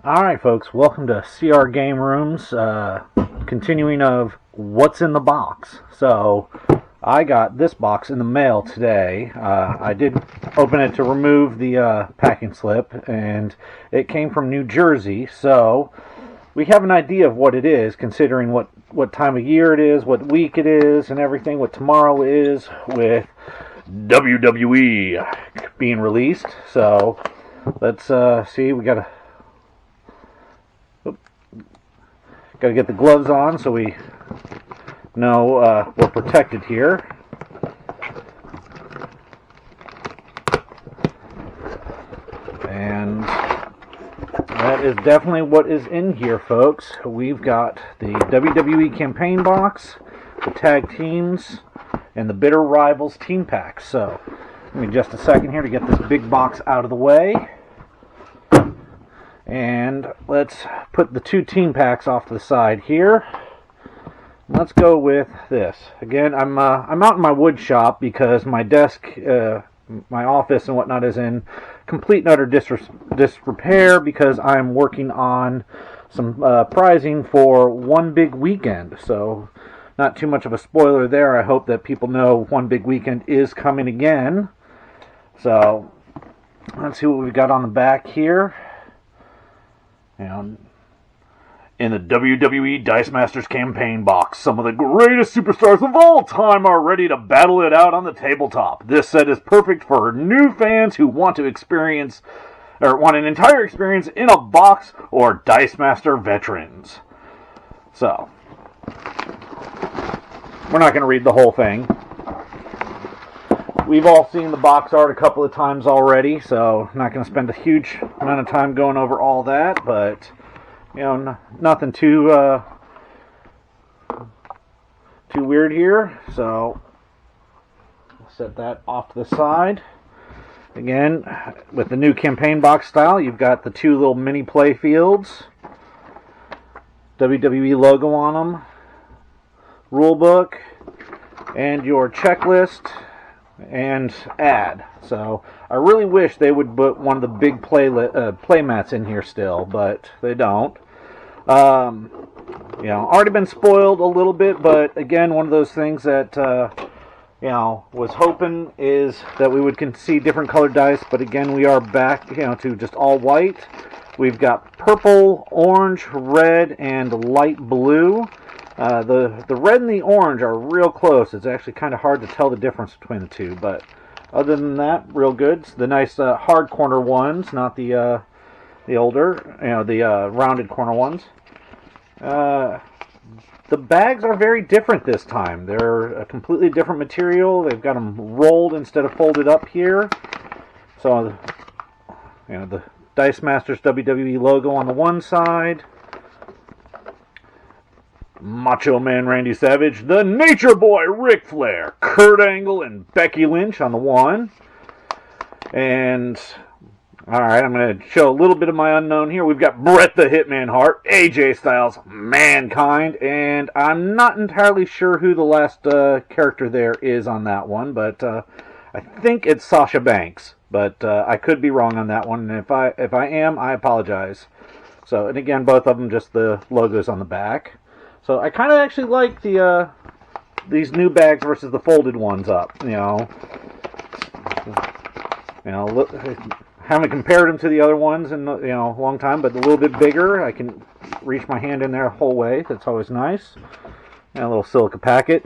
Alright folks, welcome to CR Game Rooms, continuing of What's in the Box. So, I got this box in the mail today. I did open it to remove the packing slip, and it came from New Jersey, so we have an idea of what it is, considering what time of year it is, what week it is, and everything, what tomorrow is, with WWE being released. So, let's see, we gotta get the gloves on so we know we're protected here. And that is definitely what is in here, folks. We've got the WWE Campaign box, the tag teams, and the Bitter Rivals team packs. So, give me just a second here to get this big box out of the way. And let's put the two team packs off to the side here. Let's go with this. Again, I'm out in my wood shop because my desk, my office and whatnot is in complete and utter disrepair because I'm working on some prizing for One Big Weekend. So, not too much of a spoiler there. I hope that people know One Big Weekend is coming again. So, let's see what we've got on the back here. In the WWE Dice Masters campaign box, some of the greatest superstars of all time are ready to battle it out on the tabletop. This set is perfect for new fans who want to experience, or want an entire experience in a box, or Dice Master veterans. So, we're not going to read the whole thing. We've all seen the box art a couple of times already, so I'm not going to spend a huge amount of time going over all that, but, nothing too weird here, so I'll set that off to the side. Again, with the new campaign box style, you've got the two little mini play fields, WWE logo on them, rule book, and your checklist and ad. So I really wish they would put one of the big play mats in here still, but they don't. Already been spoiled a little bit, but again, one of those things that was hoping is that we would see different colored dice, but again, we are back to just all white. We've got purple, orange, red, and light blue. The red and the orange are real close. It's actually kind of hard to tell the difference between the two, but other than that, real good. The nice hard corner ones, not the older, the rounded corner ones. The bags are very different this time. They're a completely different material. They've got them rolled instead of folded up here. So, the Dice Masters WWE logo on the one side. Macho Man Randy Savage, the Nature Boy Ric Flair, Kurt Angle, and Becky Lynch on the one. And, alright, I'm going to show a little bit of my unknown here. We've got Bret the Hitman Hart, AJ Styles, Mankind, and I'm not entirely sure who the last character there is on that one, but I think it's Sasha Banks. But I could be wrong on that one, and if I am, I apologize. So, and again, both of them just the logos on the back. So I kind of actually like these new bags versus the folded ones up. Haven't compared them to the other ones in a long time, but a little bit bigger. I can reach my hand in there the whole way. That's always nice. And a little silica packet.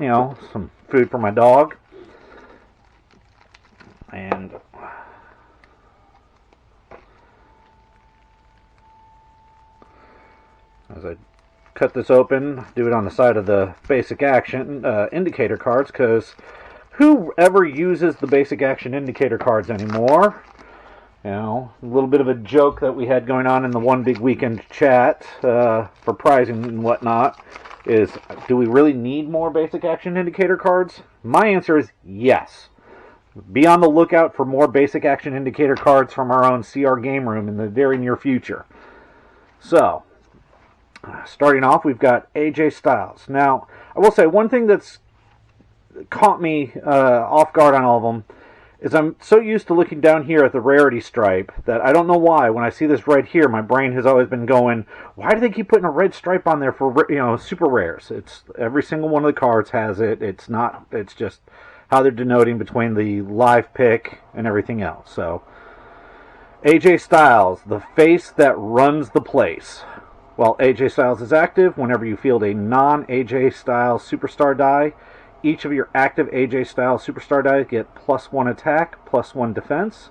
Some food for my dog. And as I cut this open, do it on the side of the basic action indicator cards, because whoever uses the basic action indicator cards anymore? A little bit of a joke that we had going on in the One Big Weekend chat for prizing and whatnot is, do we really need more basic action indicator cards? My answer is yes. Be on the lookout for more basic action indicator cards from our own CR Game Room in the very near future. So, starting off, we've got AJ Styles. Now, I will say one thing that's caught me off guard on all of them is I'm so used to looking down here at the rarity stripe that I don't know why, when I see this right here, my brain has always been going, why do they keep putting a red stripe on there for, super rares? It's every single one of the cards has it. It's just how they're denoting between the live pick and everything else. So, AJ Styles, the face that runs the place. While AJ Styles is active, whenever you field a non-AJ Styles superstar die, each of your active AJ Styles superstar die get +1 attack, +1 defense.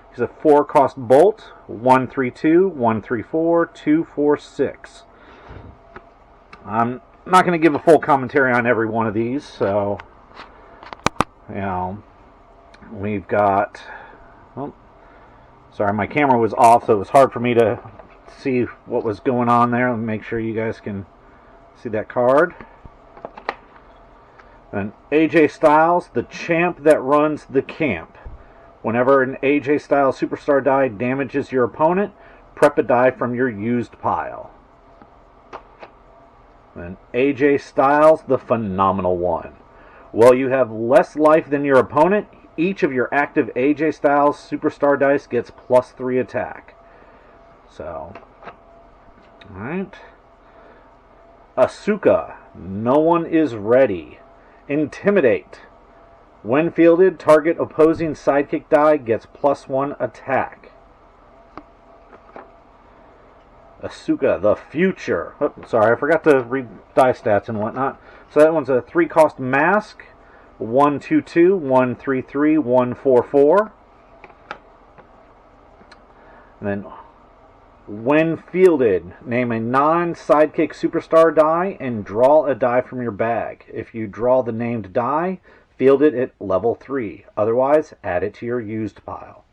He's a 4-cost bolt, 1/3/2, 1/3/4, 2/4/6. I'm not going to give a full commentary on every one of these, so, we've got, sorry, my camera was off, so it was hard for me to see what was going on there. Let me make sure you guys can see that card. And AJ Styles, the champ that runs the camp. Whenever an AJ Styles superstar die damages your opponent, prep a die from your used pile. And AJ Styles, the phenomenal one. While you have less life than your opponent, each of your active AJ Styles superstar dice gets +3 attack. So, alright. Asuka, no one is ready. Intimidate. When fielded, target opposing sidekick die gets +1 attack. Asuka, the future. Oh, sorry, I forgot to read die stats and whatnot. So that one's a 3-cost mask. 1/2/2, 1/3/3, 1/4/4. And then, when fielded, name a non-sidekick superstar die and draw a die from your bag. If you draw the named die, field it at level 3. Otherwise, add it to your used pile.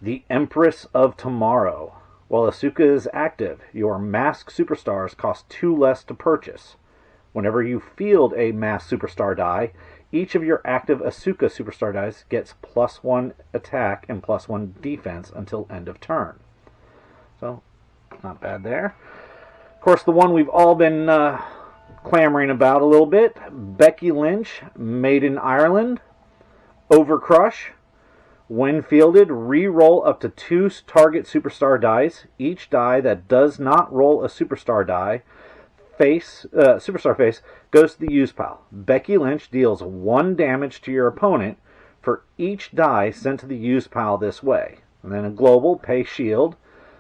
The Empress of Tomorrow. While Asuka is active, your masked superstars cost 2 less to purchase. Whenever you field a masked superstar die, each of your active Asuka superstar dice gets +1 attack and +1 defense until end of turn. So, not bad there. Of course, the one we've all been clamoring about a little bit, Becky Lynch, made in Ireland. Overcrush. When fielded, re-roll up to 2 target superstar dice. Each die that does not roll a superstar die superstar face goes to the use pile. Becky Lynch deals 1 damage to your opponent for each die sent to the use pile this way. And then a global, pay shield.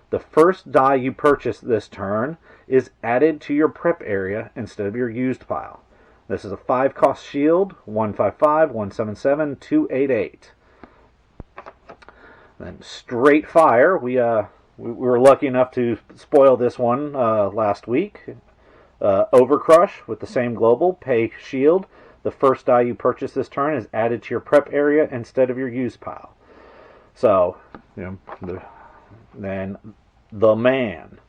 The first die you purchase this turn is added to your prep area instead of your used pile. This is a 5-cost shield, 155, 177, 288. Then straight fire. We were lucky enough to spoil this one last week. Overcrush with the same global, pay shield. The first die you purchase this turn is added to your prep area instead of your use pile. So, then the man.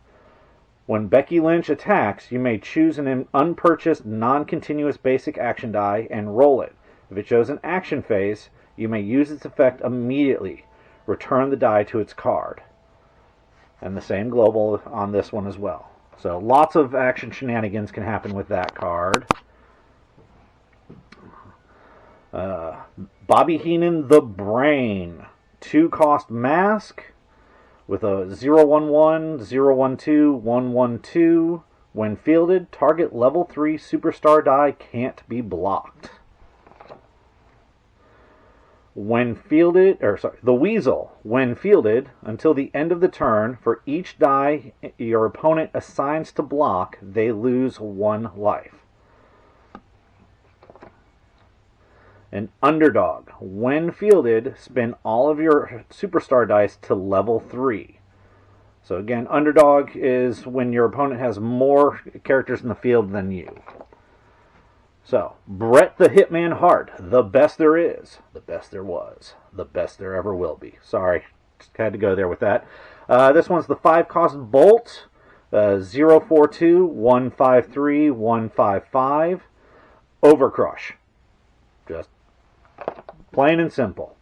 When Becky Lynch attacks, you may choose an unpurchased, non-continuous basic action die and roll it. If it shows an action phase, you may use its effect immediately. Return the die to its card. And the same global on this one as well. So lots of action shenanigans can happen with that card. Bobby Heenan, the Brain. 2-cost mask with a 0/11, 0/12, 1/12. When fielded, target level 3 superstar die can't be blocked. The Weasel. When fielded, until the end of the turn, for each die your opponent assigns to block, they lose 1 life. An Underdog. When fielded, spin all of your superstar dice to level 3. So again, Underdog is when your opponent has more characters in the field than you. So, Bret the Hitman Hart, the best there is, the best there was, the best there ever will be. Sorry, just had to go there with that. This one's the 5-cost Bolt, 0/42, 153, 155. Overcrush. Just plain and simple.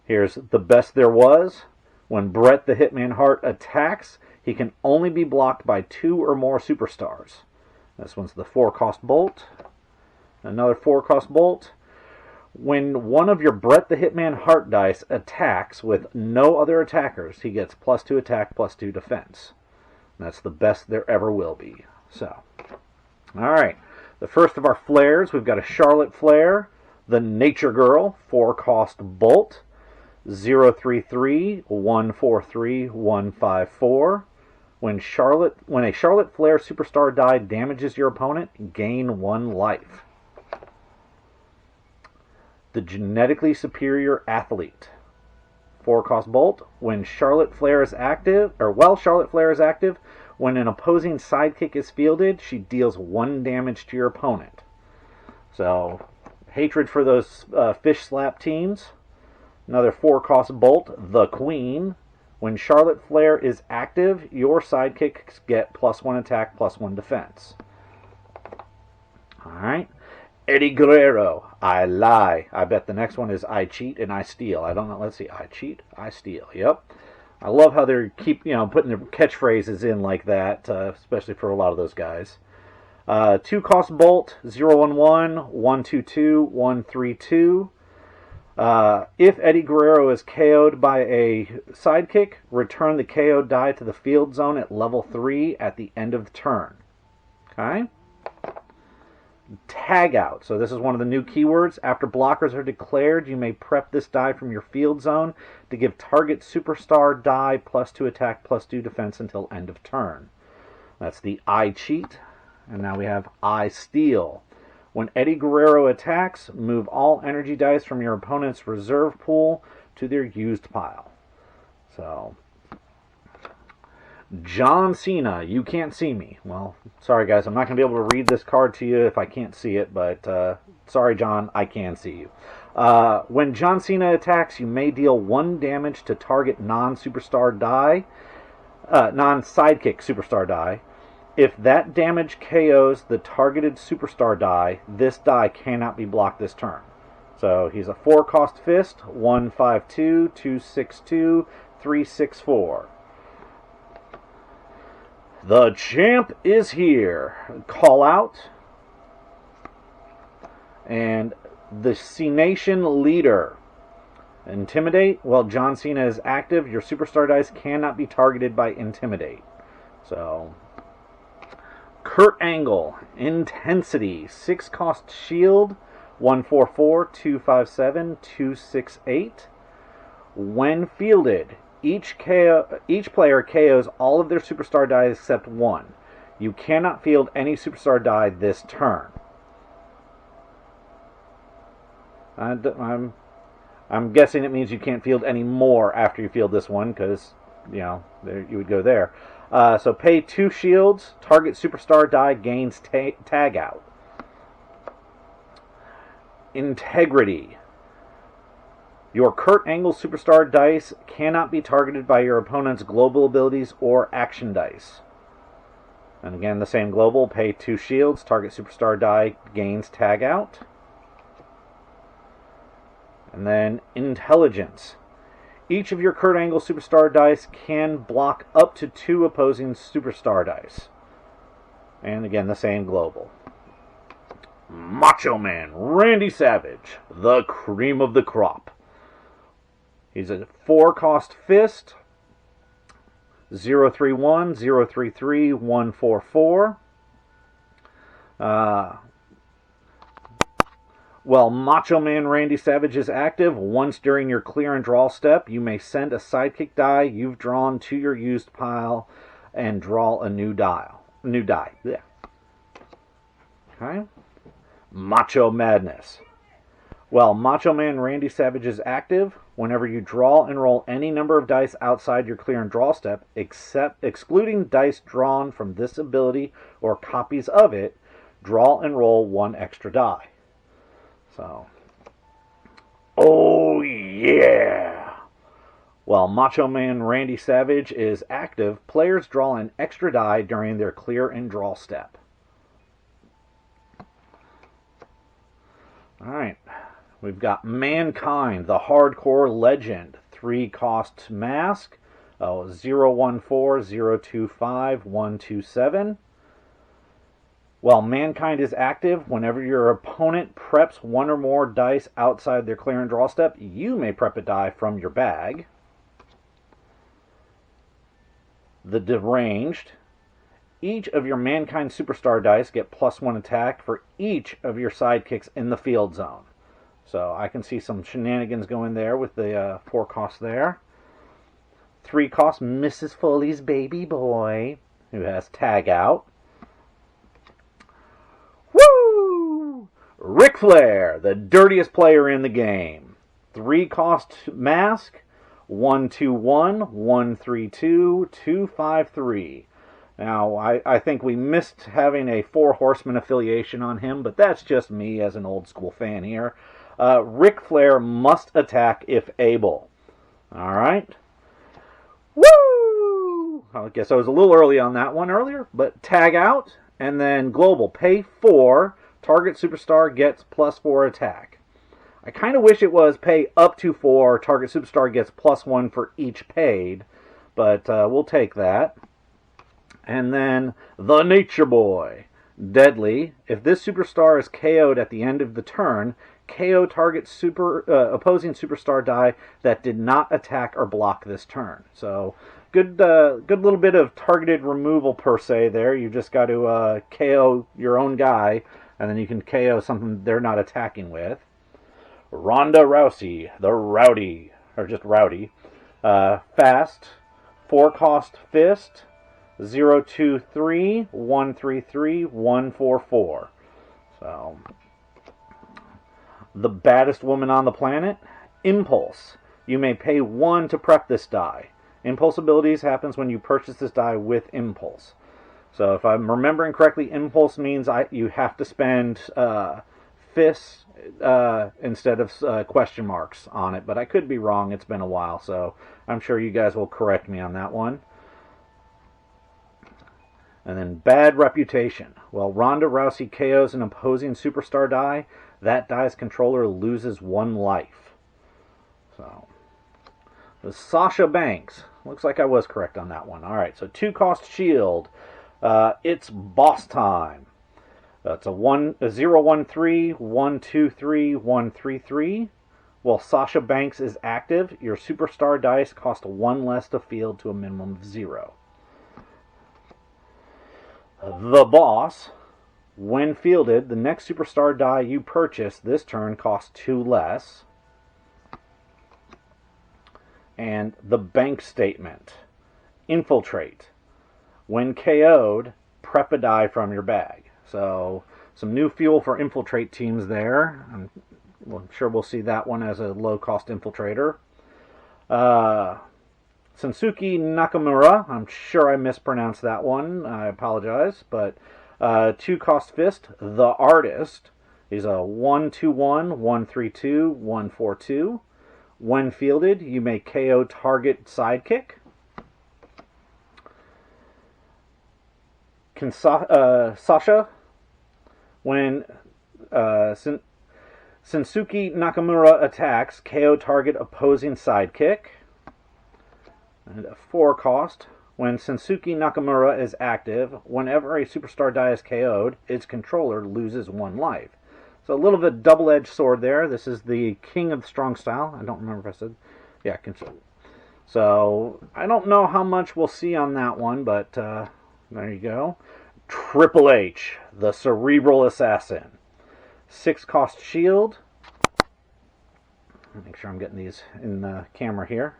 Here's the best there was. When Bret the Hitman Hart attacks, he can only be blocked by 2 or more superstars. This one's the 4-cost Bolt. Another 4-cost Bolt. When one of your Bret the Hitman Hart dice attacks with no other attackers, he gets +2 attack, +2 defense. That's the best there ever will be. So, alright. The first of our Flairs, we've got a Charlotte Flair, the Nature Girl, 4-cost Bolt, 033 143 154. When a Charlotte Flair Superstar die damages your opponent, gain 1 life. The Genetically Superior Athlete, 4-cost Bolt. When Charlotte Flair is active, while Charlotte Flair is active, when an opposing sidekick is fielded, she deals 1 damage to your opponent. So, hatred for those fish slap teams. Another 4-cost Bolt, the Queen. When Charlotte Flair is active, your sidekicks get +1 attack, +1 defense. Alright. Eddie Guerrero, I lie. I bet the next one is I cheat and I steal. I don't know. Let's see. I cheat, I steal. Yep. I love how they keep, putting their catchphrases in like that, especially for a lot of those guys. 2-cost Bolt, 011 122 132. If Eddie Guerrero is KO'd by a sidekick, return the KO die to the field zone at level 3 at the end of the turn. Okay? Tag out. So this is one of the new keywords. After blockers are declared, you may prep this die from your field zone to give target superstar die +2 attack, +2 defense until end of turn. That's the I cheat. And now we have I steal. When Eddie Guerrero attacks, move all energy dice from your opponent's reserve pool to their used pile. So, John Cena, you can't see me. Well, sorry guys, I'm not going to be able to read this card to you if I can't see it, but sorry John, I can see you. When John Cena attacks, you may deal 1 damage to target non-superstar die, non-sidekick superstar die. If that damage KOs the targeted superstar die, this die cannot be blocked this turn. So he's a 4-cost fist, 152 262 364. The champ is here. Call out. And the C-Nation leader. Intimidate. While John Cena is active, your superstar dice cannot be targeted by Intimidate. So, Kurt Angle. Intensity. 6-cost shield. 144 257 268. When fielded, each player KOs all of their superstar die except 1. You cannot field any superstar die this turn. I'm guessing it means you can't field any more after you field this one, because, you would go there. So pay 2 shields. Target superstar die gains tag out. Integrity. Your Kurt Angle superstar dice cannot be targeted by your opponent's global abilities or action dice. And again, the same global. Pay 2 shields. Target superstar die gains tag out. And then Intelligence. Each of your Kurt Angle superstar dice can block up to 2 opposing superstar dice. And again, the same global. Macho Man Randy Savage, the cream of the crop. He's a 4-cost fist, 031 033 144. While Macho Man Randy Savage is active, once during your clear and draw step, you may send a sidekick die you've drawn to your used pile and draw a new die. Yeah. Okay. Macho Madness. While Macho Man Randy Savage is active, whenever you draw and roll any number of dice outside your clear and draw step, excluding dice drawn from this ability or copies of it, draw and roll 1 extra die. So, oh yeah! While Macho Man Randy Savage is active, players draw an extra die during their clear and draw step. Alright, we've got Mankind, the Hardcore Legend, 3-cost mask, 014 025 127. While Mankind is active, whenever your opponent preps one or more dice outside their clear and draw step, you may prep a die from your bag. The Deranged. Each of your Mankind Superstar dice get +1 attack for each of your sidekicks in the field zone. So I can see some shenanigans going there with the 4 costs there. 3 cost Mrs. Foley's baby boy, who has Tag Out. Woo! Ric Flair, the dirtiest player in the game. 3 cost Mask, 121, 132, 253. Now, I think we missed having a 4 Horsemen affiliation on him, but that's just me as an old school fan here. Ric Flair must attack if able. Alright. Woo! I guess I was a little early on that one earlier, but Tag Out. And then Global, pay 4, target superstar gets +4 attack. I kind of wish it was pay up to 4, target superstar gets +1 for each paid, but we'll take that. And then the Nature Boy, Deadly. If this superstar is KO'd at the end of the turn, KO target opposing superstar die that did not attack or block this turn. So good little bit of targeted removal per se there. You just got to KO your own guy, and then you can KO something they're not attacking with. Ronda Rousey, the Rowdy, or just Rowdy. Fast, 4 cost Fist, 023, 133, 144. So, the baddest woman on the planet, Impulse. You may pay 1 to prep this die. Impulse abilities happens when you purchase this die with Impulse. So if I'm remembering correctly, Impulse means you have to spend fists instead of question marks on it. But I could be wrong. It's been a while, so I'm sure you guys will correct me on that one. And then Bad Reputation. Well, Ronda Rousey KOs an opposing superstar die. That die's controller loses 1 life. So, the Sasha Banks. Looks like I was correct on that one. Alright, so 2 cost Shield. It's Boss Time. It's a 013, 123, 133. While Sasha Banks is active, your superstar dice cost 1 less to field to a minimum of 0. The Boss. When fielded, the next superstar die you purchase this turn costs 2 less. And the Bank Statement. Infiltrate. When KO'd, prep a die from your bag. So, some new fuel for Infiltrate teams there. I'm sure we'll see that one as a low-cost infiltrator. Shinsuke Nakamura. I'm sure I mispronounced that one. I apologize. But 2 cost Fist. The Artist. He's a 121, 132, 142. When fielded, you may KO target sidekick. Sasha. When Shinsuke Nakamura attacks, KO target opposing sidekick. And a 4 cost. When Shinsuke Nakamura is active, whenever a superstar die is KO'd, its controller loses 1 life. So a little bit of double-edged sword there. This is the King of Strong Style. I don't remember if I said... Yeah, so I don't know how much we'll see on that one, but there you go. Triple H, the Cerebral Assassin. 6 cost Shield. Make sure I'm getting these in the camera here.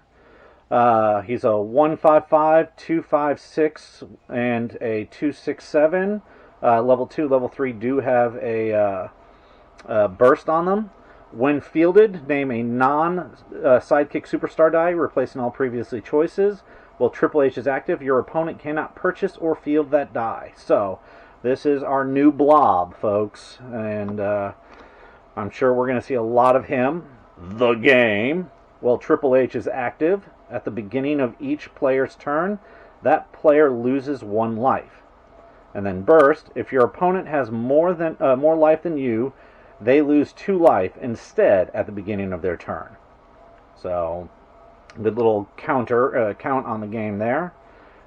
He's a 155, 256, and a 267. Level 2, level 3 do have a burst on them. When fielded, name a non-sidekick superstar die, replacing all previously choices. While Triple H is active, your opponent cannot purchase or field that die. So, this is our new Blob, folks. And I'm sure we're going to see a lot of him. The Game. While Triple H is active, at the beginning of each player's turn, that player loses 1 life. And then Burst. If your opponent has more life than you, they lose 2 life instead at the beginning of their turn. So, good little count on the game there.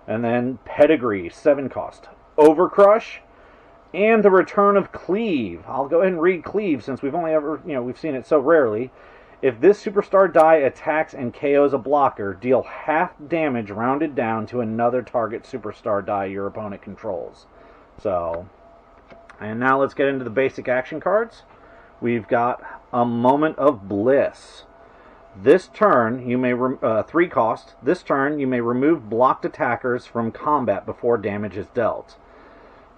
And then Pedigree, 7 cost. Overcrush. And the return of Cleave. I'll go ahead and read Cleave since we've only ever, we've seen it so rarely. If this superstar die attacks and KOs a blocker, deal half damage rounded down to another target superstar die your opponent controls. So, and now let's get into the basic action cards. We've got a Moment of Bliss. This turn, you may 3 cost. This turn, you may remove blocked attackers from combat before damage is dealt.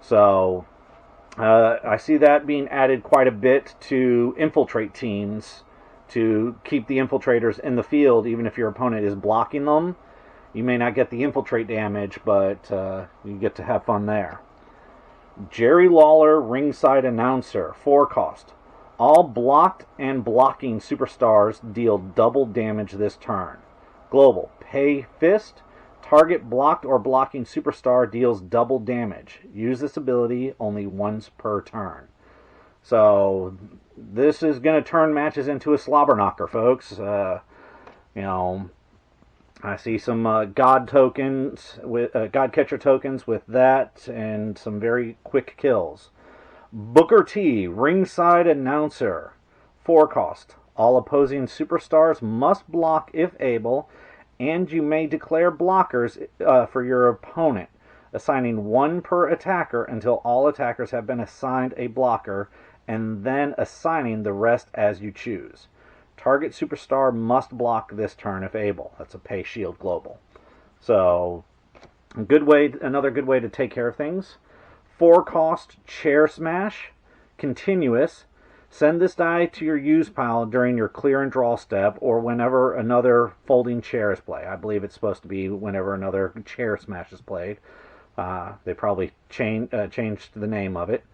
So, I see that being added quite a bit to infiltrate teams to keep the infiltrators in the field, even if your opponent is blocking them. You may not get the infiltrate damage, but you get to have fun there. Jerry Lawler, ringside announcer, 4 cost. All blocked and blocking superstars deal double damage this turn. Global, pay fist. Target blocked or blocking superstar deals double damage. Use this ability only once per turn. So, this is going to turn matches into a slobber knocker, folks. I see some God tokens, with God catcher tokens with that, and some very quick kills. Booker T, ringside announcer, 4 cost. All opposing superstars must block if able, and you may declare blockers for your opponent, assigning 1 per attacker until all attackers have been assigned a blocker, and then assigning the rest as you choose. Target superstar must block this turn if able. That's a pay shield global. So, another good way to take care of things. 4 cost chair smash, continuous. Send this die to your use pile during your clear and draw step or whenever another folding chair is played. I believe it's supposed to be whenever another chair smash is played. They probably changed the name of it.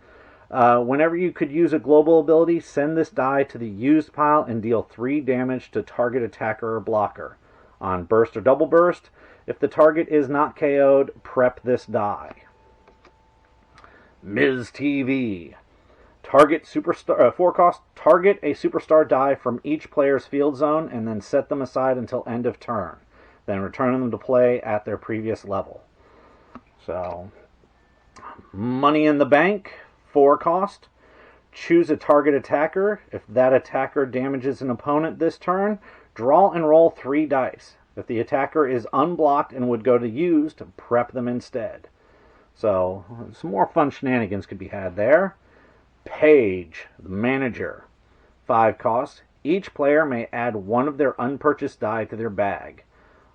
Whenever you could use a global ability, send this die to the used pile and deal 3 damage to target attacker or blocker. On burst or double burst, if the target is not KO'd, prep this die. Miz TV. Target superstar 4 cost. Target a superstar die from each player's field zone and then set them aside until end of turn. Then return them to play at their previous level. So, Money in the Bank, 4 cost. Choose a target attacker. If that attacker damages an opponent this turn, draw and roll 3 dice. If the attacker is unblocked and would go to used, prep them instead. So, some more fun shenanigans could be had there. Paige, the manager, 5 cost. Each player may add 1 of their unpurchased die to their bag.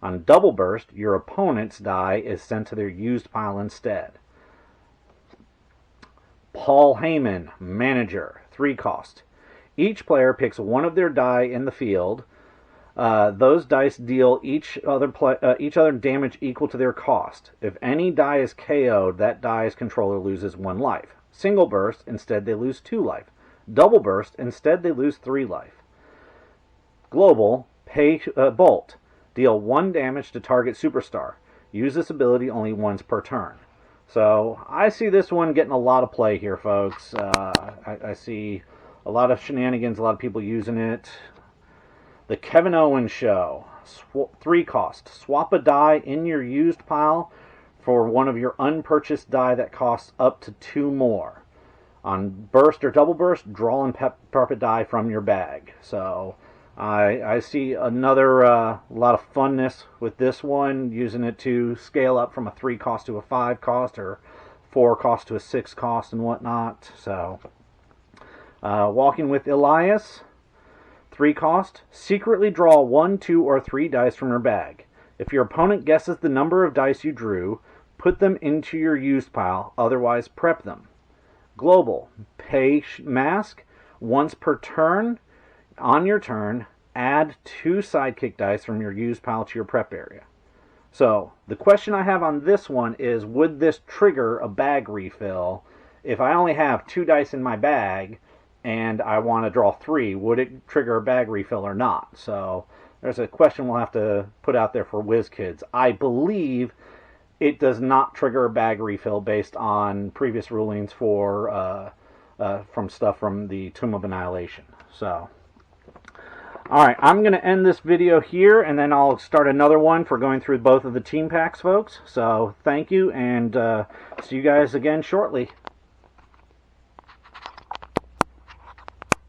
On double burst, your opponent's die is sent to their used pile instead. Paul Heyman, manager, 3 cost. Each player picks 1 of their die in the field. Those dice deal each other damage equal to their cost. If any die is KO'd, that die's controller loses 1 life. Single burst, instead they lose 2 life. Double burst, instead they lose 3 life. Global, pay bolt. Deal 1 damage to target superstar. Use this ability only once per turn. So, I see this one getting a lot of play here, folks. I see a lot of shenanigans, a lot of people using it. The Kevin Owens Show, 3 cost. Swap a die in your used pile for 1 of your unpurchased die that costs up to 2 more. On burst or double burst, draw and prep a die from your bag. So, I see another lot of funness with this one, using it to scale up from a 3 cost to a 5 cost, or 4 cost to a 6 cost and whatnot. So, Walking with Elias, 3 cost. Secretly draw 1, 2, or 3 dice from your bag. If your opponent guesses the number of dice you drew, put them into your used pile, otherwise prep them. Global, pay mask, once per turn. On your turn, add 2 sidekick dice from your used pile to your prep area. So, the question I have on this one is, would this trigger a bag refill? If I only have 2 dice in my bag and I want to draw 3, would it trigger a bag refill or not? So, there's a question we'll have to put out there for Wizkids. I believe it does not trigger a bag refill based on previous rulings for from stuff from the Tomb of Annihilation. So, alright, I'm going to end this video here, and then I'll start another one for going through both of the team packs, folks. So, thank you, and see you guys again shortly.